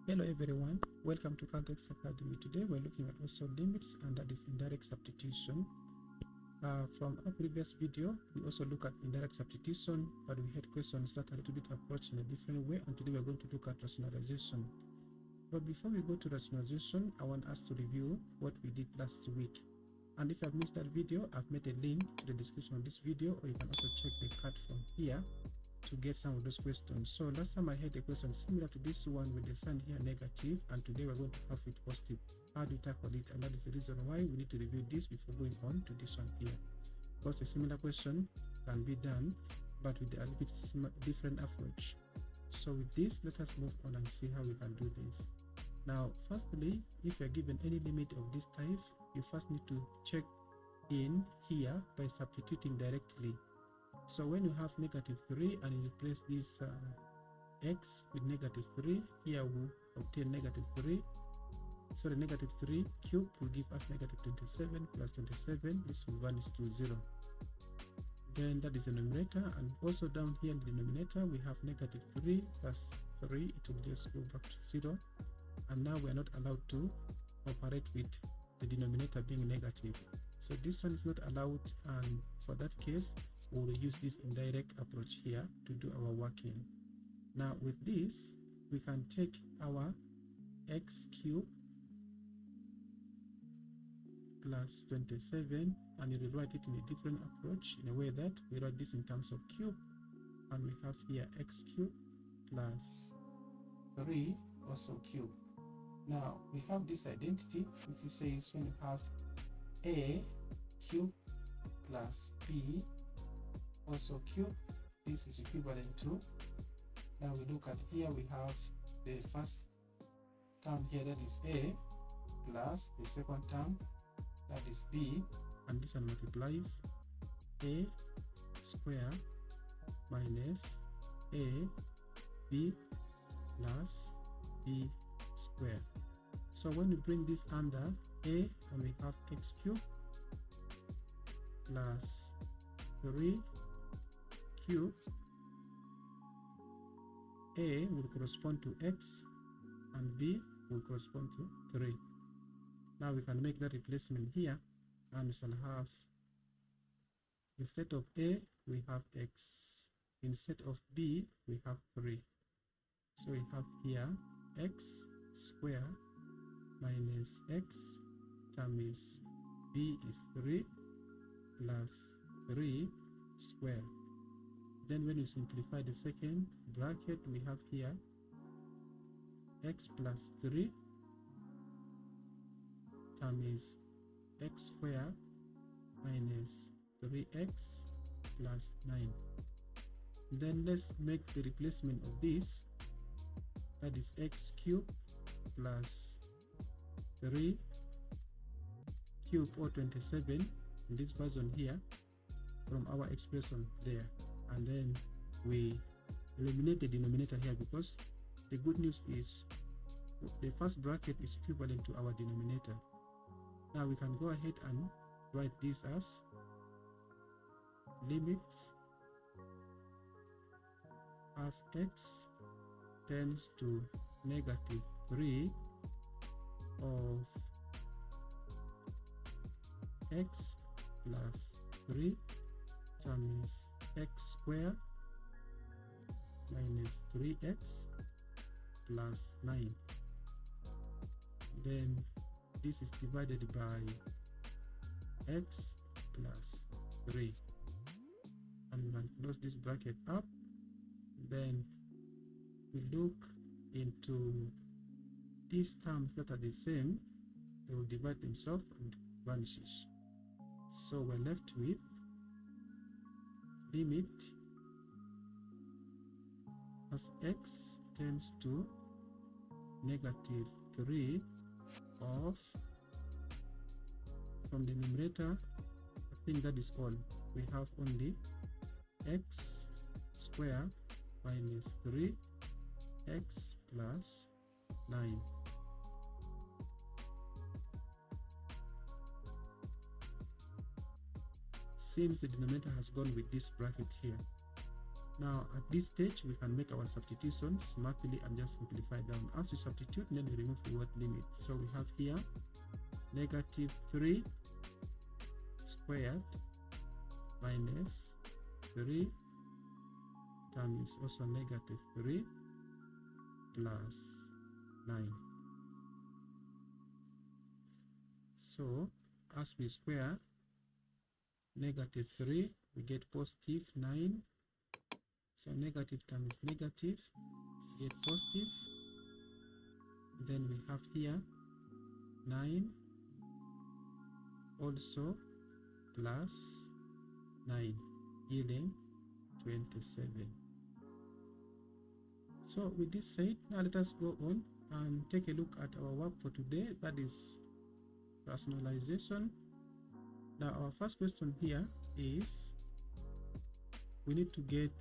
Hello everyone, welcome to Caltex Academy. Today we're looking at also limits, and that is indirect substitution. From our previous video, we also look at indirect substitution, but we had questions that a little bit approached in a different way, and today we're going to look at rationalization. But before we go to rationalization, I want us to review what we did last week. And if I've missed that video, I've made a link to the description of this video, or you can also check the card from here to get some of those questions. So last time I had a question similar to this one with the sign here negative, and today we're going to have it positive. How do we tackle it? And that is the reason why we need to review this before going on to this one here, because a similar question can be done but with a little bit different approach. So with this, let us move on and see how we can do this. Now firstly, if you're given any limit of this type, you first need to check in here by substituting directly. So when you have -3 and you replace this x with -3, here we obtain -3. So the -3 cube will give us -27 plus 27. This will vanish to 0. Then that is the numerator, and also down here in the denominator we have -3 plus 3. It will just go back to 0, and now we are not allowed to operate with the denominator being negative. So this one is not allowed, and for that case we will use this indirect approach here to do our working. Now with this, we can take our x cube plus 27 and you rewrite it in a different approach, in a way that we write this in terms of cube, and we have here x cube plus 3 also cube. Now we have this identity which says when you have a cube plus b also cube, this is equivalent to, now we look at here, we have the first term here, that is a, plus the second term, that is b, and this one multiplies a square minus a b plus b square. So when we bring this under a, and we have x cube plus 3 cube, a will correspond to x and b will correspond to 3. Now we can make that replacement here, and we shall have, instead of a we have x, instead of b we have 3. So we have here x square minus x times b is 3 plus 3 square. Then when you simplify the second bracket, we have here x plus 3 times x square minus 3x plus 9. Then let's make the replacement of this, that is x cube plus 3 cube, or 27 in this version here from our expression there, and then we eliminate the denominator here, because the good news is the first bracket is equivalent to our denominator. Now we can go ahead and write this as limits as x tends to -3 of x plus 3 times x square minus 3x plus 9. Then this is divided by x plus 3, and we can close this bracket up. Then we look into these terms that are the same, they will divide themselves and vanishes. So we're left with limit as x tends to -3 of, from the numerator, I think that is all. We have only x square minus 3x plus 9. Since the denominator has gone with this bracket here, Now at this stage we can make our substitutions smartly and just simplify down. As we substitute, then we remove the word limit. So we have here negative 3 squared minus 3 times also negative 3 plus 9. So as we square negative 3, we get positive 9. So negative times negative, we get positive. Then we have here 9 also plus 9, yielding 27. So with this said, now let us go on and take a look at our work for today, that is rationalization. Now our first question here is we need to get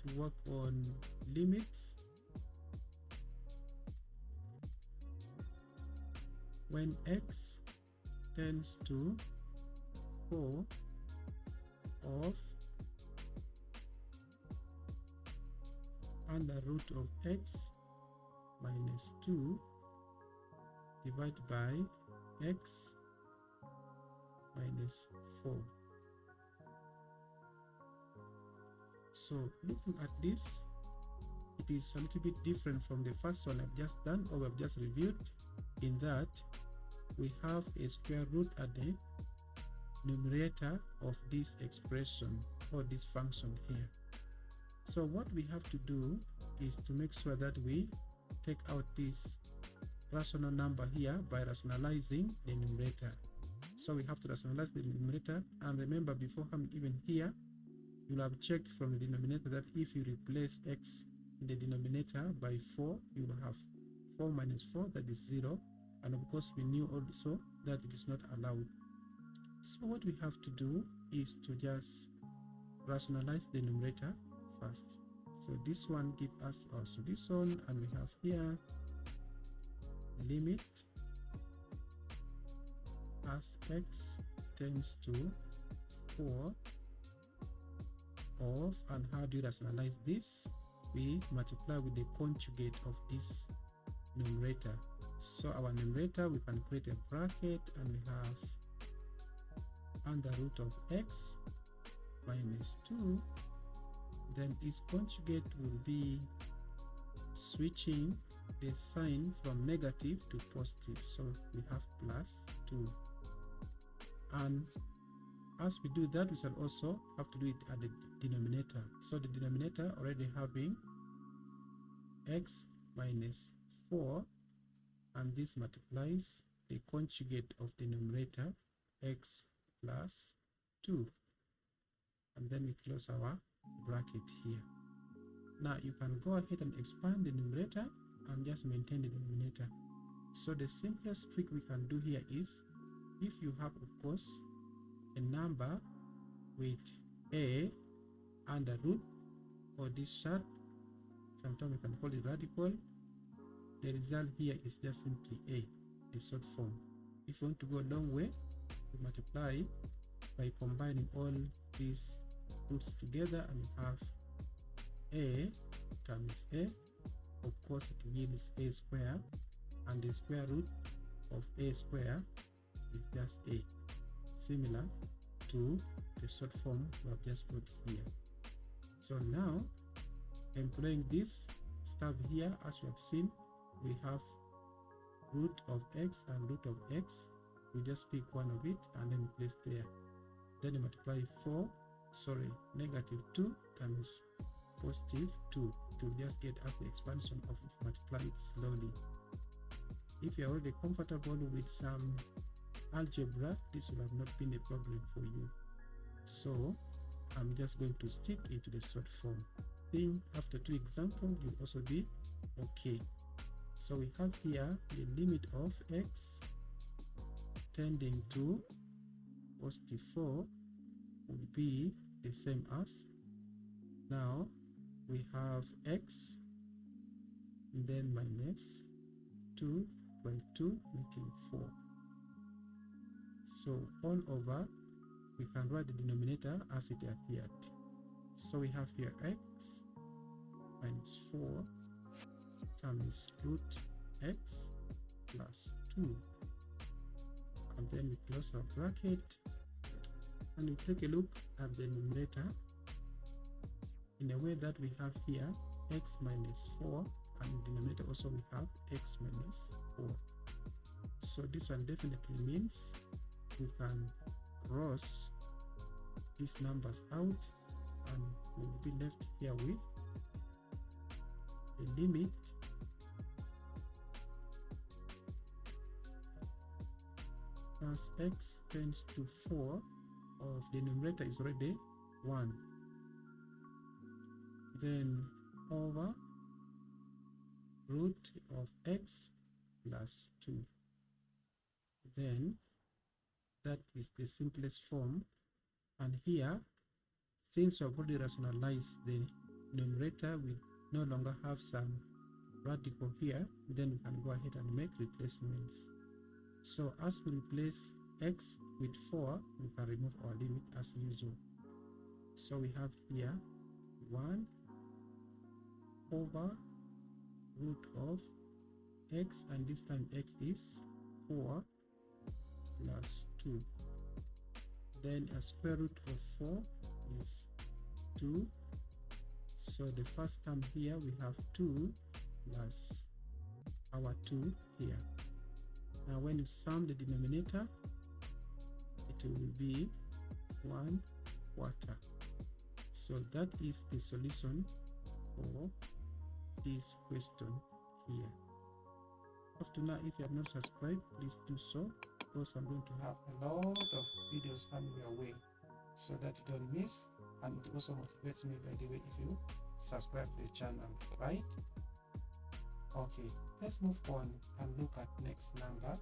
to work on limits when x tends to 4 of under root of x minus 2 divided by x minus 4. So looking at this, it is a little bit different from the first one I've just done or I've just reviewed, in that we have a square root at the numerator of this expression or this function here. So what we have to do is to make sure that we take out this rational number here by rationalizing the numerator. So we have to rationalize the numerator, and remember, before coming even here, you'll have checked from the denominator that if you replace x in the denominator by 4, you will have 4 minus 4, that is 0, and of course we knew also that it is not allowed. So what we have to do is to just rationalize the numerator first. So this one gives us our solution, and we have here limit as x tends to 4 of, and how do you rationalize this? We multiply with the conjugate of this numerator. So our numerator, we can create a bracket, and we have under root of x minus 2. Then its conjugate will be switching the sign from negative to positive, so we have plus 2. And as we do that, we shall also have to do it at the denominator. So the denominator already having x minus 4, and this multiplies the conjugate of the numerator, x plus 2, and then we close our bracket here. Now you can go ahead and expand the numerator and just maintain the denominator. So the simplest trick we can do here is, if you have of course a number with a under root or this sharp, sometimes we can call it radical, the result here is just simply a, the short form. If you want to go a long way, we multiply by combining all these roots together, and we have a times a. Of course it yields a square, and the square root of a square is just a, similar to the short form we have just put here. So now, employing this step here, as we have seen, we have root of x and root of x. We just pick one of it and then place there. Then you multiply negative 2 times positive 2 to just get us the expansion of it, multiply it slowly. If you are already comfortable with some algebra, this will have not been a problem for you. So I'm just going to stick into the short form. Then after 2 examples, you'll also be okay. So we have here the limit of x tending to positive 4 will be the same as, now we have x and then minus 2 by 2 making 4. So all over we can write the denominator as it appeared. So we have here x minus 4 times root x plus 2, and then we close our bracket and we take a look at the numerator in a way that we have here x minus 4, and in the denominator also we have x minus 4. So this one definitely means we can cross these numbers out, and we'll be left here with the limit as x tends to 4 of the numerator is already 1, then over root of x plus 2. Then that is the simplest form, and here, since we have already rationalized the numerator, we no longer have some radical here, then we can go ahead and make replacements. So as we replace x with 4, we can remove our limit as usual. So we have here 1 over root of x, and this time x is 4 plus 2. Then a square root of 4 is 2. So the first term here we have 2 plus our 2 here. Now when you sum the denominator, it will be 1/4. So that is the solution for this question here. Up to now, if you have not subscribed, please do so, because I'm going to have a lot of videos coming your way, so that you don't miss, and it also motivates me, by the way, if you subscribe to the channel, right? Okay, let's move on and look at next number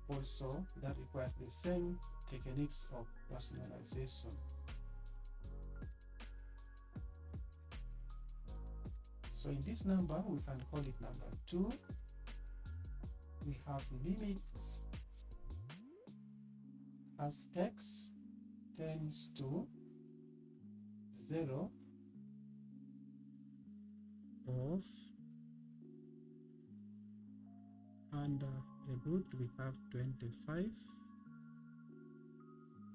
also that requires the same techniques of rationalization. So in this number, we can call it number 2. We have limits as x tends to 0 of, under the root we have 25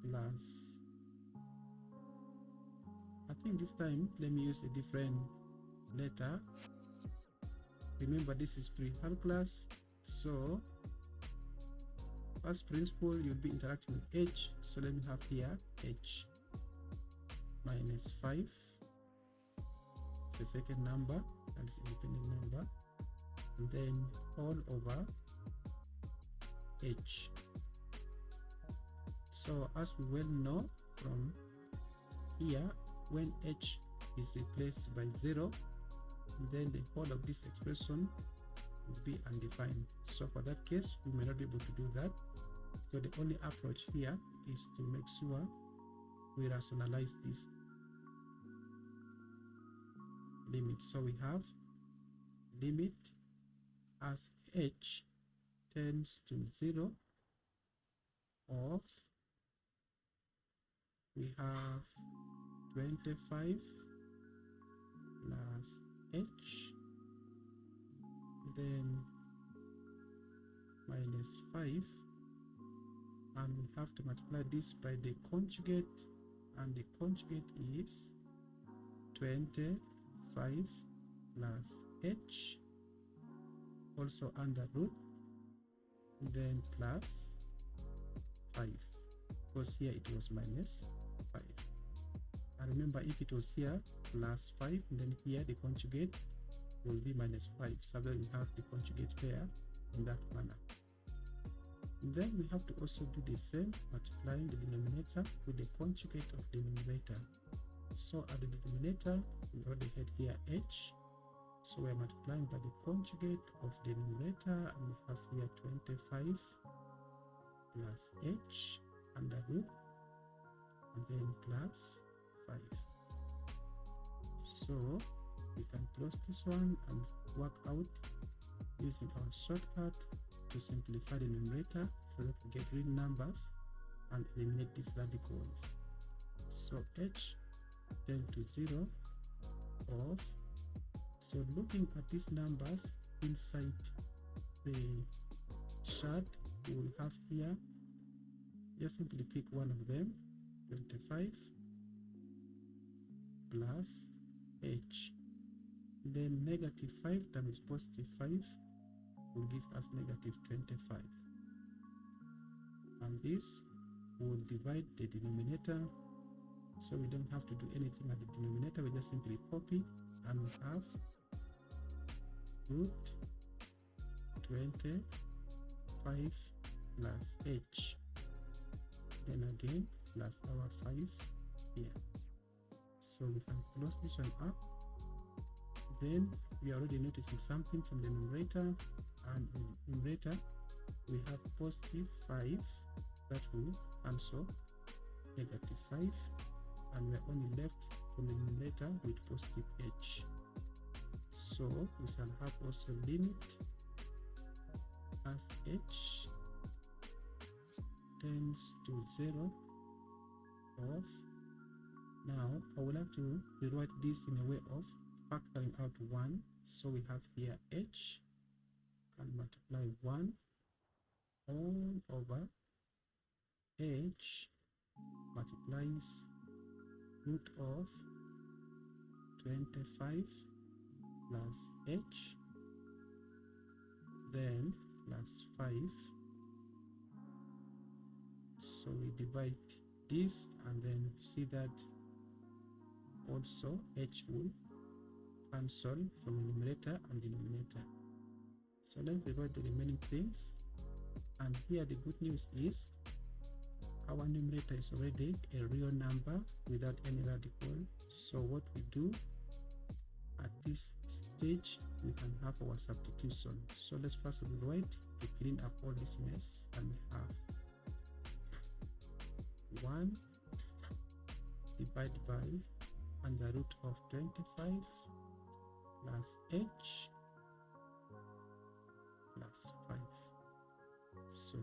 plus, I think this time let me use a different letter. Remember, this is pre-calculus, so first principle you'll be interacting with h, so let me have here h minus 5. It's the second number, that is independent number, and then all over h. So as we well know from here, when h is replaced by 0, then the whole of this expression will be undefined. So for that case, we may not be able to do that. So the only approach here is to make sure we rationalize this limit. So we have limit as h tends to 0 of, we have 25 plus h, then minus 5, and we have to multiply this by the conjugate, and the conjugate is 25 plus h, also under root, then plus 5, because here it was minus 5. And remember, if it was here plus 5, then here the conjugate will be minus 5. So then we have the conjugate pair in that manner. And then we have to also do the same, multiplying the denominator with the conjugate of the numerator. So at the denominator, we already had here h. So we're multiplying by the conjugate of the numerator, and we have here 25 plus h under root, and then plus 5. So we can close this one and work out using our shortcut to simplify the numerator so that we get real numbers and eliminate these radicals. So h tend to 0 of, so looking at these numbers inside the chart, we will have here, just simply pick one of them, 25 plus h. Then negative 5 times positive 5 will give us negative 25. And this will divide the denominator, so we don't have to do anything at the denominator, we just simply copy, and we have root 25 plus h, then again plus our 5 here. So we can close this one up. Then we are already noticing something from the numerator, and in the numerator we have positive 5, that will cancel negative 5, and we are only left from the numerator with positive h. So we shall have also limit as h tends to 0 of, now I will have to rewrite this in a way of factoring out 1. So we have here h can multiply 1 all over h multiplies root of 25 plus h, then plus 5. So we divide this and then see that also h will cancel from numerator and denominator. So let's divide the remaining things, and here the good news is our numerator is already a real number without any radical. So what we do at this stage, we can have our substitution. So let's first rewrite to clean up all this mess, and we have 1 divided by under root of 25 plus h plus 5. So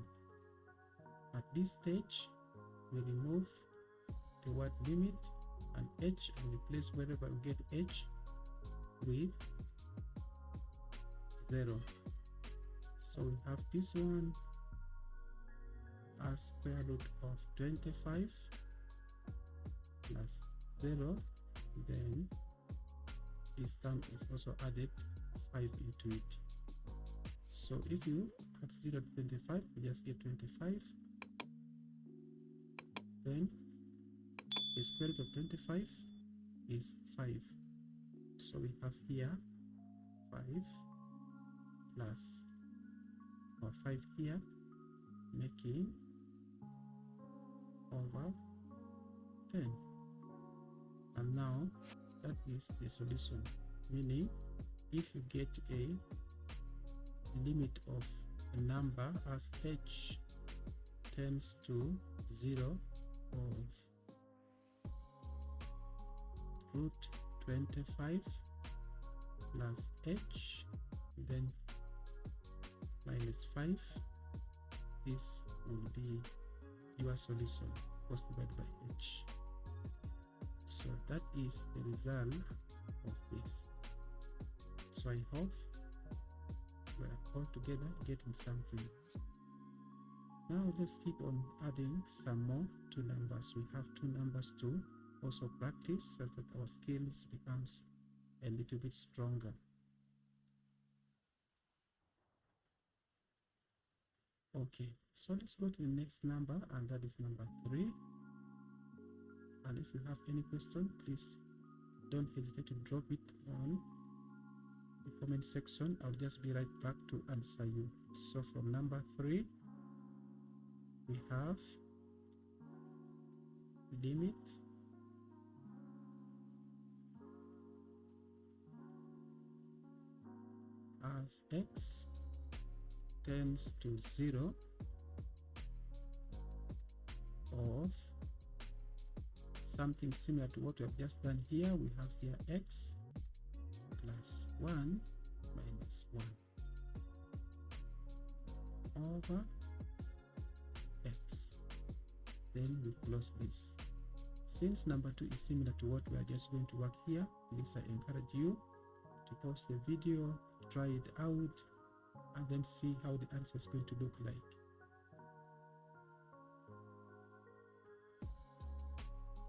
at this stage we remove the word limit and h and replace wherever we get h with 0. So we have this one as square root of 25 plus 0, then this term is also added 5 into it. So if you add 0 to 25, you just get 25, then the square root of 25 is 5. So we have here 5 plus or 5 here, making over 10. And now that is the solution, meaning if you get a limit of a number as h tends to 0 of root 25 plus h, then minus 5, this will be your solution, cos divided by h. So that is the result of this. So I hope we are all together getting something. Now let's keep on adding some more two numbers. We have two numbers to also practice, so that our skills becomes a little bit stronger. Okay, so let's go to the next number, and that is number 3. And if you have any question, please don't hesitate to drop it on the comment section. I'll just be right back to answer you. So from number 3, we have limit as x tends to 0 of something similar to what we have just done here. We have here x plus 1 minus 1 over x. then we close this. Since number 2 is similar to what we are just going to work here, please I encourage you to pause the video, try it out, and then see how the answer is going to look like.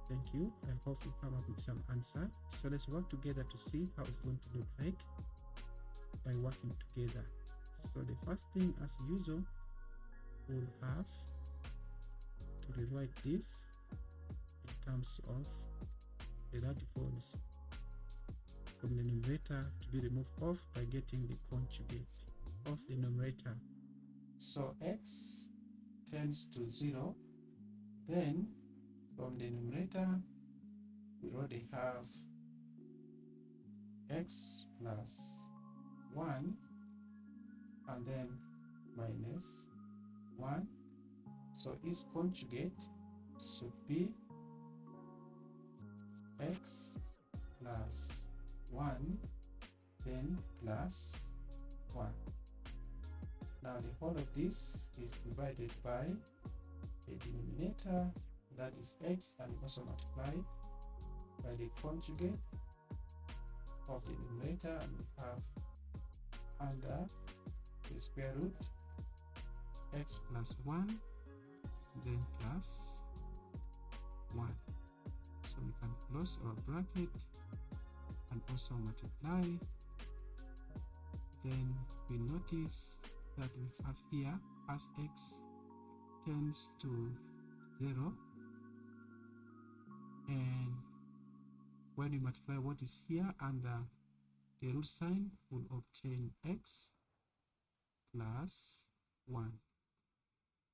Thank you. I hope you come up with some answer. So let's work together to see how it's going to look like by working together. So the first thing, as usual, we'll have to rewrite this in terms of the radicals from the numerator to be removed off by getting the conjugate of the numerator. So x tends to 0, then from the numerator we already have x plus 1 and then minus 1. So its conjugate should be x plus 1 then plus 1. Now the whole of this is divided by the denominator, that is x, and also multiplied by the conjugate of the numerator, and we have under the square root x plus 1 then plus 1. So we can close our bracket and also multiply. Then we notice that we have here, as x tends to 0, and when we multiply what is here under the root sign, we'll obtain x plus 1.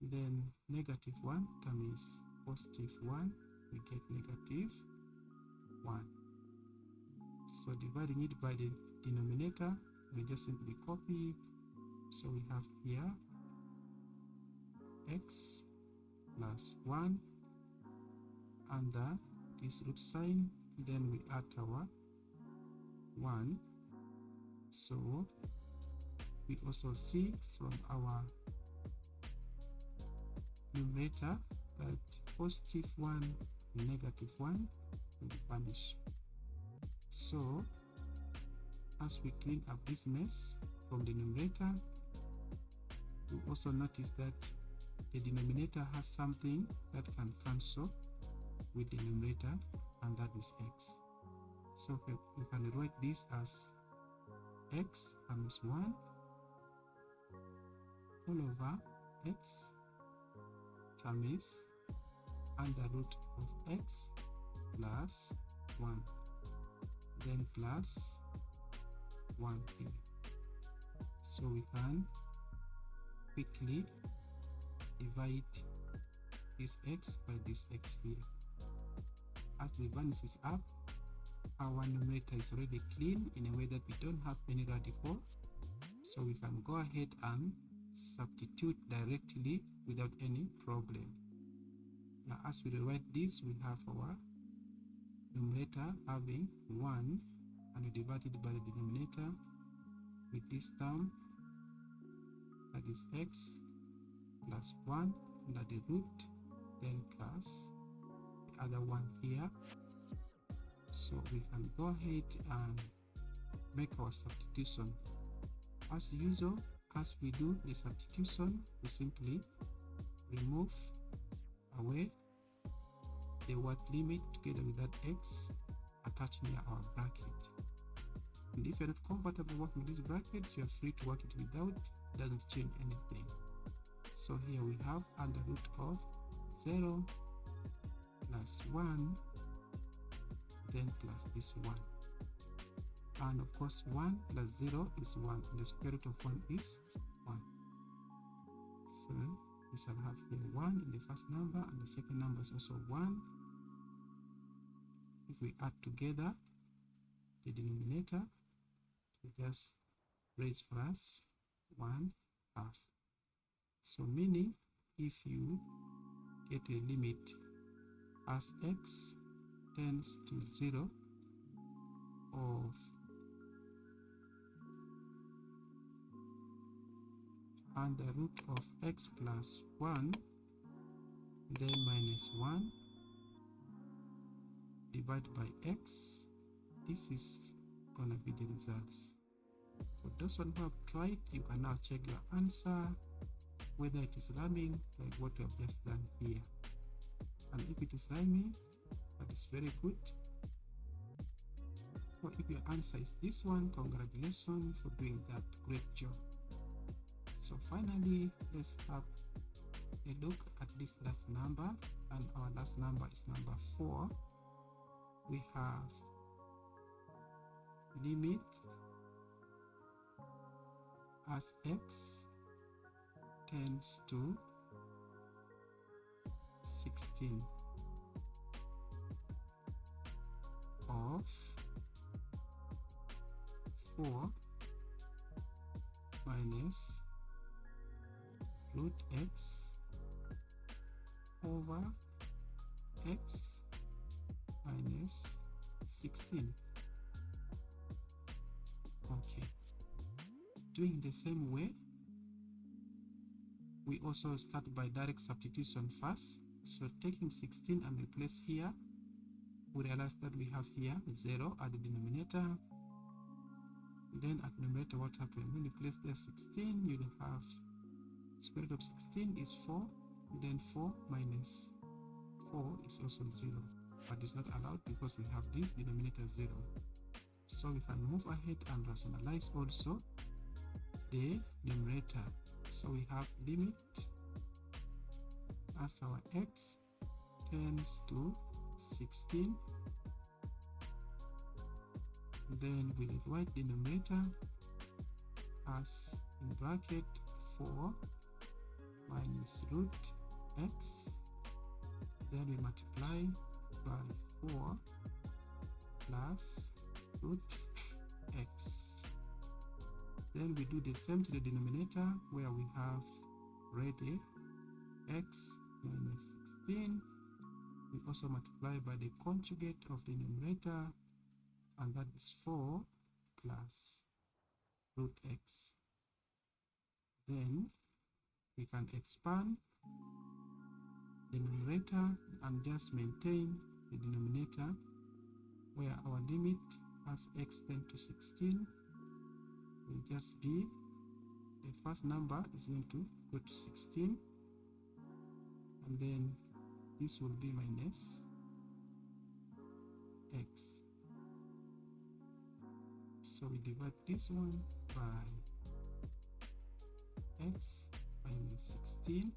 Then negative 1 times positive 1, we get negative 1. So dividing it by the denominator, we just simply copy. So we have here x plus 1 under this root sign, then we add our 1. So we also see from our numerator that positive 1 and negative 1 will vanish. So as we clean up this mess from the numerator, we also notice that the denominator has something that can cancel with the numerator, and that is x. So we can write this as x times 1 all over x times under root of x plus 1, then plus 1 here. So we can quickly divide this x by this x here. As the vanishes up, our numerator is already clean in a way that we don't have any radical, so we can go ahead and substitute directly without any problem. Now as we rewrite this, we have our numerator having 1, and we divide it by the denominator with this term, that is x plus 1 under the root, then plus the other one here. So we can go ahead and make our substitution. As usual, as we do the substitution, we simply remove away the word limit together with that x attached near our bracket. And if you're not comfortable working with this bracket, you're free to work it without. It doesn't change anything. So here we have under root of 0 plus 1, then plus this 1. And of course 1 plus 0 is 1, and the square root of 1 is 1. So we shall have here 1 in the first number, and the second number is also 1. If we add together the denominator, we just raise for us 1 half. So meaning, if you get a limit as x tends to 0 of under root of x plus 1, then minus 1 divided by x. This is gonna be the results. For those one who have tried, you can now check your answer whether it is rhyming like what we have just done here. And if it is rhyming, that is very good. Or if your answer is this one, congratulations for doing that. Great job. So finally, let's have a look at this last number, and our last number is number 4. We have limit as x tends to 16 of 4 minus root x over x minus 16. Okay. Doing the same way, we also start by direct substitution first. So taking 16 and replace here, we realize that we have here 0 at the denominator. Then at numerator, what happens? When you place there 16, you have square root of 16 is 4. Then 4 minus 4 is also 0. But it's not allowed because we have this denominator 0. So we can move ahead and rationalize also the numerator. So we have limit as our x tends to 16. Then we write the numerator as in bracket 4 minus root x. Then we multiply by 4 plus root x. Then we do the same to the denominator, where we have already x minus 16. We also multiply by the conjugate of the numerator, and that is 4 plus root x. Then we can expand the numerator and just maintain the denominator, where our limit as x tends to 16 will just be, the first number is going to go to 16, and then this will be minus x. So we divide this one by x minus 16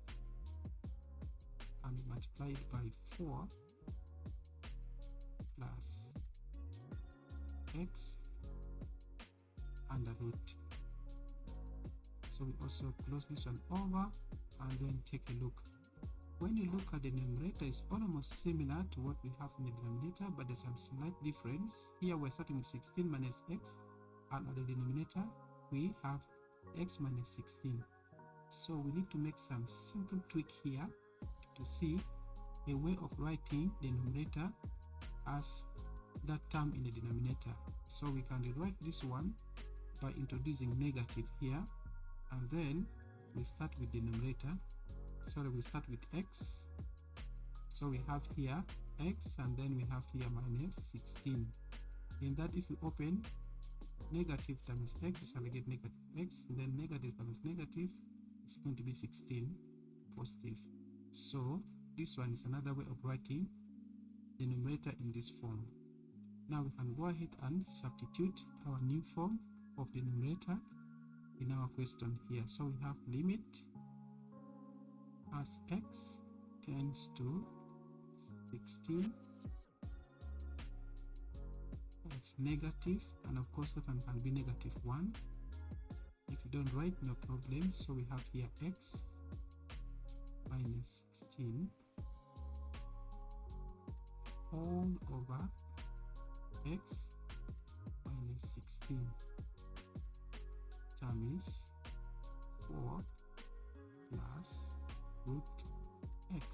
and multiply it by 4 plus x under root. So we also close this one over and then take a look. When you look at the numerator, it's almost similar to what we have in the denominator, but there's some slight difference. Here we're starting with 16 minus x, and at the denominator we have x minus 16. So we need to make some simple tweak here to see a way of writing the numerator as that term in the denominator. So we can rewrite this one by introducing negative here, and then we start with the numerator. So we start with x. So we have here x, and then we have here minus 16. In that, if you open negative times x, you shall get negative x, and then negative times negative is going to be 16 positive. So this one is another way of writing the numerator in this form. Now we can go ahead and substitute our new form of the numerator in our question here. So we have limit as x tends to 16 of negative, and of course that one can be negative 1. If you don't write, no problem. So we have here x minus 16 all over x minus 16 times 4 plus root x.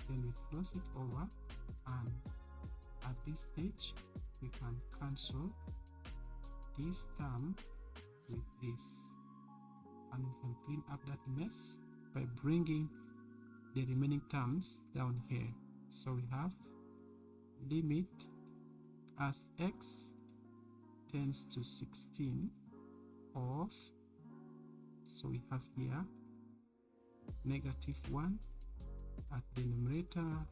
Then we close it over, and at this stage we can cancel this term with this, and we can clean up that mess by bringing the remaining terms down here. So we have limit as x tends to 16 of, so we have here -1 at the numerator,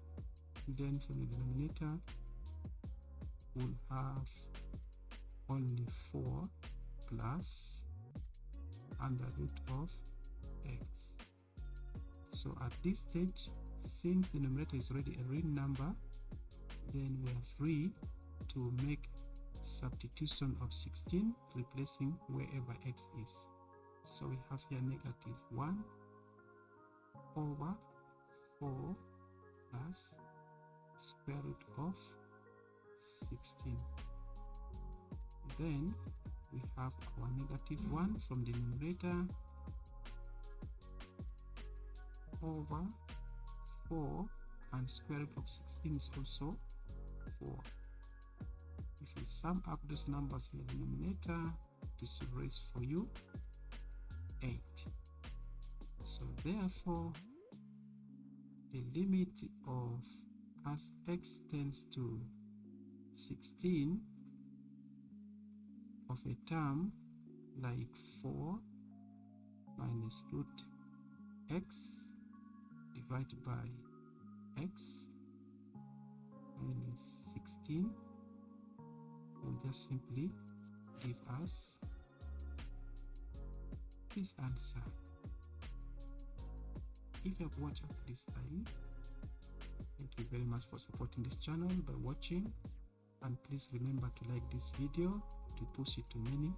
then for the denominator we'll have only 4 plus under root of x. So at this stage, since the numerator is already a real number, then we are free to make substitution of 16, replacing wherever x is. So we have here -1 over 4 plus square root of 16. Then we have our -1 from the numerator over 4, and square root of 16 is also 4. If you sum up those numbers in the denominator, this will raise for you 8. So therefore, the limit of as x tends to 16 of a term like 4 minus root x divided by x minus 16 will just simply give us this answer. If you have watched up this time, thank you very much for supporting this channel by watching, and please remember to like this video to push it to many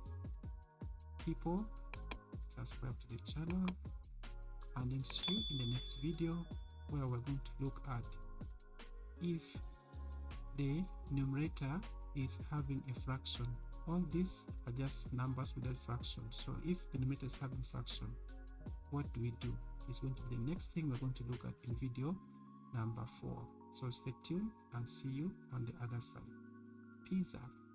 people. Subscribe to the channel, and then see you in the next video, where we're going to look at if the numerator is having a fraction. All these are just numbers without fractions. So if the numerator is having fraction, what do we do? It's going to be the next thing we're going to look at in video number 4. So stay tuned and see you on the other side. Peace out.